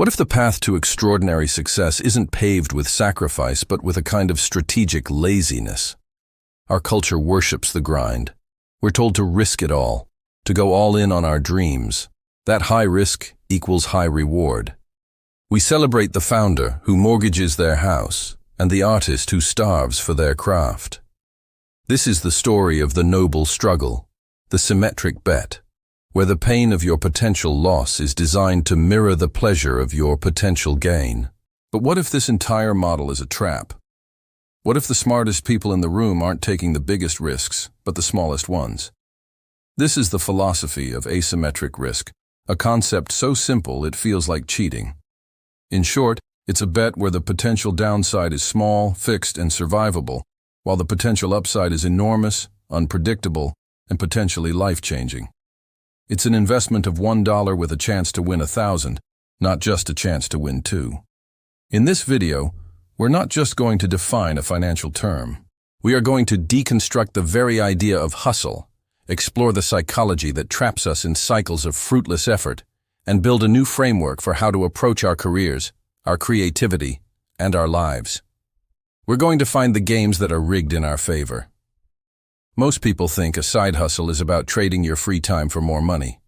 What if the path to extraordinary success isn't paved with sacrifice, but with a kind of strategic laziness? Our culture worships the grind. We're told to risk it all, to go all in on our dreams. That high risk equals high reward. We celebrate the founder who mortgages their house and the artist who starves for their craft. This is the story of the noble struggle, the symmetric bet, where the pain of your potential loss is designed to mirror the pleasure of your potential gain. But what if this entire model is a trap? What if the smartest people in the room aren't taking the biggest risks, but the smallest ones? This is the philosophy of asymmetric risk, a concept so simple it feels like cheating. In short, it's a bet where the potential downside is small, fixed, and survivable, while the potential upside is enormous, unpredictable, and potentially life-changing. It's an investment of $1 with a chance to win 1,000, not just a chance to win 2. In this video, we're not just going to define a financial term. We are going to deconstruct the very idea of hustle, explore the psychology that traps us in cycles of fruitless effort, and build a new framework for how to approach our careers, our creativity, and our lives. We're going to find the games that are rigged in our favor. Most people think a side hustle is about trading your free time for more money.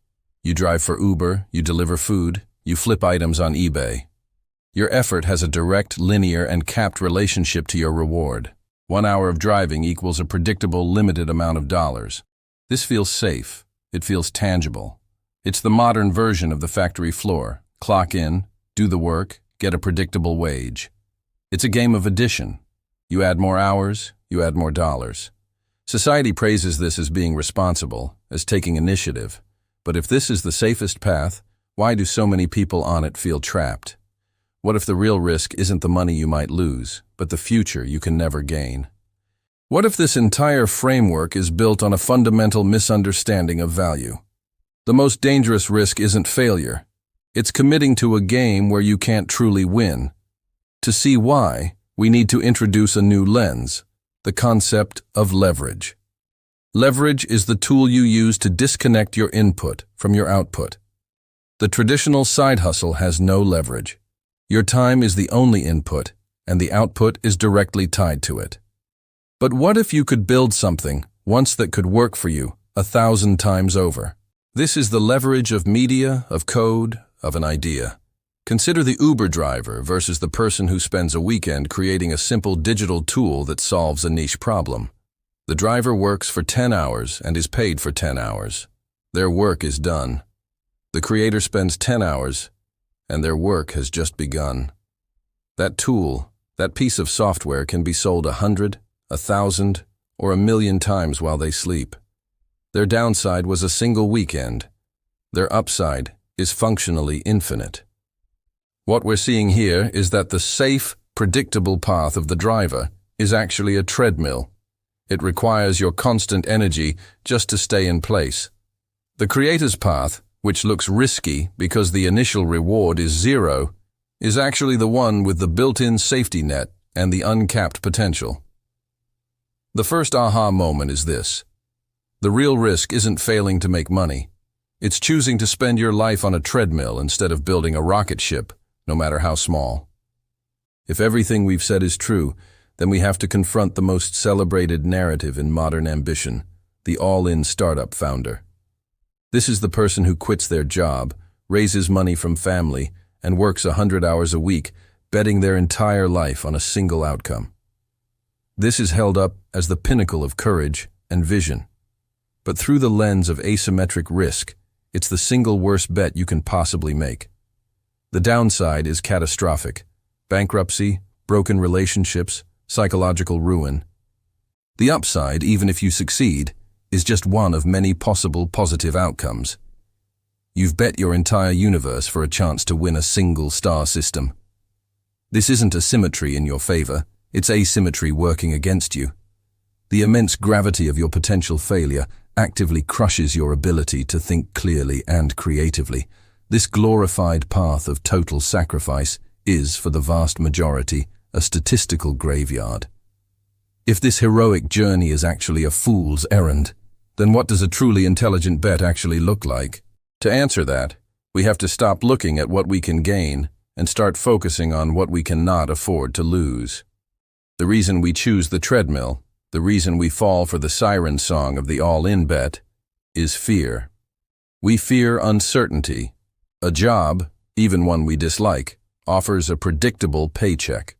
You drive for Uber, you deliver food, you flip items on eBay. Your effort has a direct, linear, and capped relationship to your reward. 1 hour of driving equals a predictable, limited amount of dollars. This feels safe. It feels tangible. It's the modern version of the factory floor. Clock in, do the work, get a predictable wage. It's a game of addition. You add more hours, you add more dollars. Society praises this as being responsible, as taking initiative. But if this is the safest path, why do so many people on it feel trapped? What if the real risk isn't the money you might lose, but the future you can never gain? What if this entire framework is built on a fundamental misunderstanding of value? The most dangerous risk isn't failure. It's committing to a game where you can't truly win. To see why, we need to introduce a new lens, the concept of leverage. Leverage is the tool you use to disconnect your input from your output. The traditional side hustle has no leverage. Your time is the only input, and the output is directly tied to it. But what if you could build something once that could work for you 1,000 times over? This is the leverage of media, of code, of an idea. Consider the Uber driver versus the person who spends a weekend creating a simple digital tool that solves a niche problem. The driver works for 10 hours and is paid for 10 hours. Their work is done. The creator spends 10 hours, and their work has just begun. That tool, that piece of software can be sold 100, 1,000, or 1,000,000 times while they sleep. Their downside was a single weekend. Their upside is functionally infinite. What we're seeing here is that the safe, predictable path of the driver is actually a treadmill. It requires your constant energy just to stay in place. The creator's path, which looks risky because the initial reward is zero, is actually the one with the built-in safety net and the uncapped potential. The first aha moment is this. The real risk isn't failing to make money. It's choosing to spend your life on a treadmill instead of building a rocket ship, no matter how small. If everything we've said is true, then we have to confront the most celebrated narrative in modern ambition, the all-in startup founder. This is the person who quits their job, raises money from family, and works 100 hours a week, betting their entire life on a single outcome. This is held up as the pinnacle of courage and vision. But through the lens of asymmetric risk, it's the single worst bet you can possibly make. The downside is catastrophic: bankruptcy, broken relationships, psychological ruin. The upside, even if you succeed, is just one of many possible positive outcomes. You've bet your entire universe for a chance to win a single star system. This isn't a symmetry in your favor, it's asymmetry working against you. The immense gravity of your potential failure actively crushes your ability to think clearly and creatively. This glorified path of total sacrifice is, for the vast majority, a statistical graveyard. If this heroic journey is actually a fool's errand, then what does a truly intelligent bet actually look like? To answer that, we have to stop looking at what we can gain and start focusing on what we cannot afford to lose. The reason we choose the treadmill, the reason we fall for the siren song of the all-in bet, is fear. We fear uncertainty. A job, even one we dislike, offers a predictable paycheck.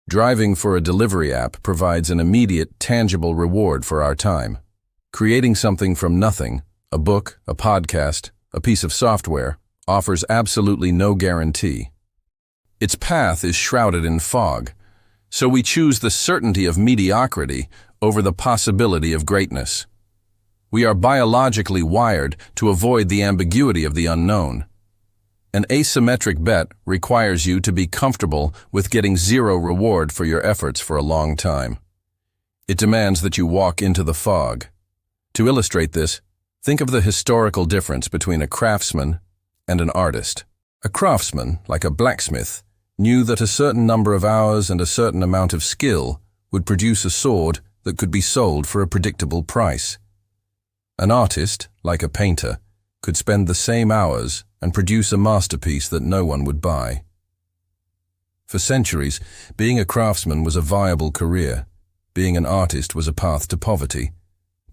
Driving for a delivery app provides an immediate, tangible reward for our time. Creating something from nothing, a book, a podcast, a piece of software, offers absolutely no guarantee. Its path is shrouded in fog, so we choose the certainty of mediocrity over the possibility of greatness. We are biologically wired to avoid the ambiguity of the unknown. An asymmetric bet requires you to be comfortable with getting zero reward for your efforts for a long time. It demands that you walk into the fog. To illustrate this, think of the historical difference between a craftsman and an artist. A craftsman, like a blacksmith, knew that a certain number of hours and a certain amount of skill would produce a sword that could be sold for a predictable price. An artist, like a painter, could spend the same hours and produce a masterpiece that no one would buy. For centuries, being a craftsman was a viable career. Being an artist was a path to poverty.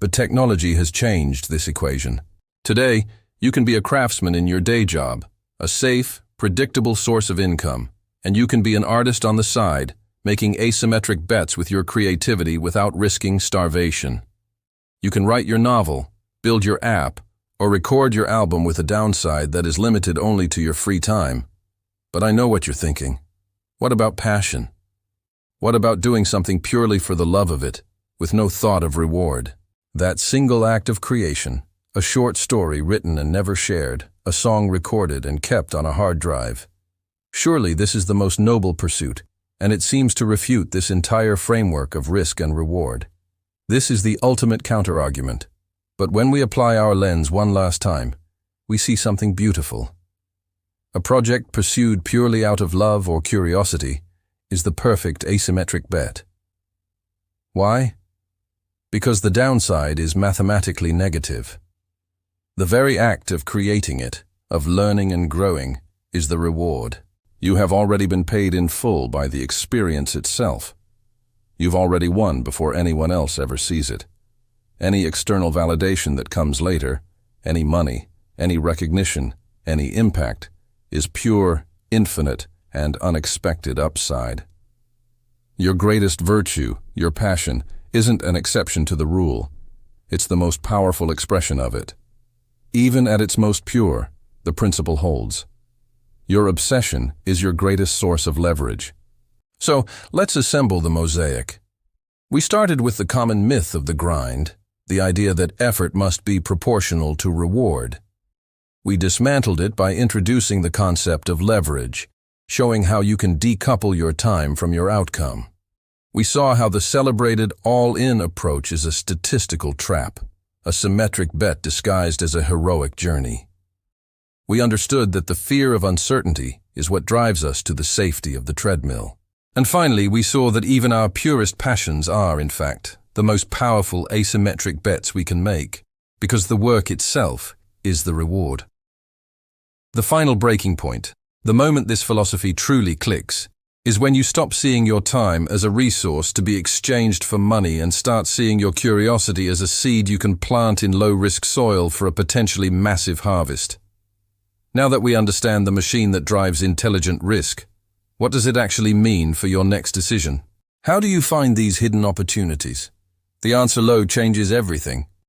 But technology has changed this equation. Today, you can be a craftsman in your day job, a safe, predictable source of income, and you can be an artist on the side, making asymmetric bets with your creativity without risking starvation. You can write your novel, build your app, or record your album with a downside that is limited only to your free time. But I know what you're thinking. What about passion? What about doing something purely for the love of it, with no thought of reward? That single act of creation, a short story written and never shared, a song recorded and kept on a hard drive. Surely this is the most noble pursuit, and it seems to refute this entire framework of risk and reward. This is the ultimate counterargument. But when we apply our lens one last time, we see something beautiful. A project pursued purely out of love or curiosity is the perfect asymmetric bet. Why? Because the downside is mathematically negative. The very act of creating it, of learning and growing, is the reward. You have already been paid in full by the experience itself. You've already won before anyone else ever sees it. Any external validation that comes later, any money, any recognition, any impact, is pure, infinite, and unexpected upside. Your greatest virtue, your passion, isn't an exception to the rule. It's the most powerful expression of it. Even at its most pure, the principle holds. Your obsession is your greatest source of leverage. So, let's assemble the mosaic. We started with the common myth of the grind, the idea that effort must be proportional to reward. We dismantled it by introducing the concept of leverage, showing how you can decouple your time from your outcome. We saw how the celebrated all-in approach is a statistical trap, a symmetric bet disguised as a heroic journey. We understood that the fear of uncertainty is what drives us to the safety of the treadmill. And finally, we saw that even our purest passions are, in fact, the most powerful asymmetric bets we can make, because the work itself is the reward. The final breaking point, the moment this philosophy truly clicks, is when you stop seeing your time as a resource to be exchanged for money and start seeing your curiosity as a seed you can plant in low-risk soil for a potentially massive harvest. Now that we understand the machine that drives intelligent risk, what does it actually mean for your next decision? How do you find these hidden opportunities? The answer low changes everything.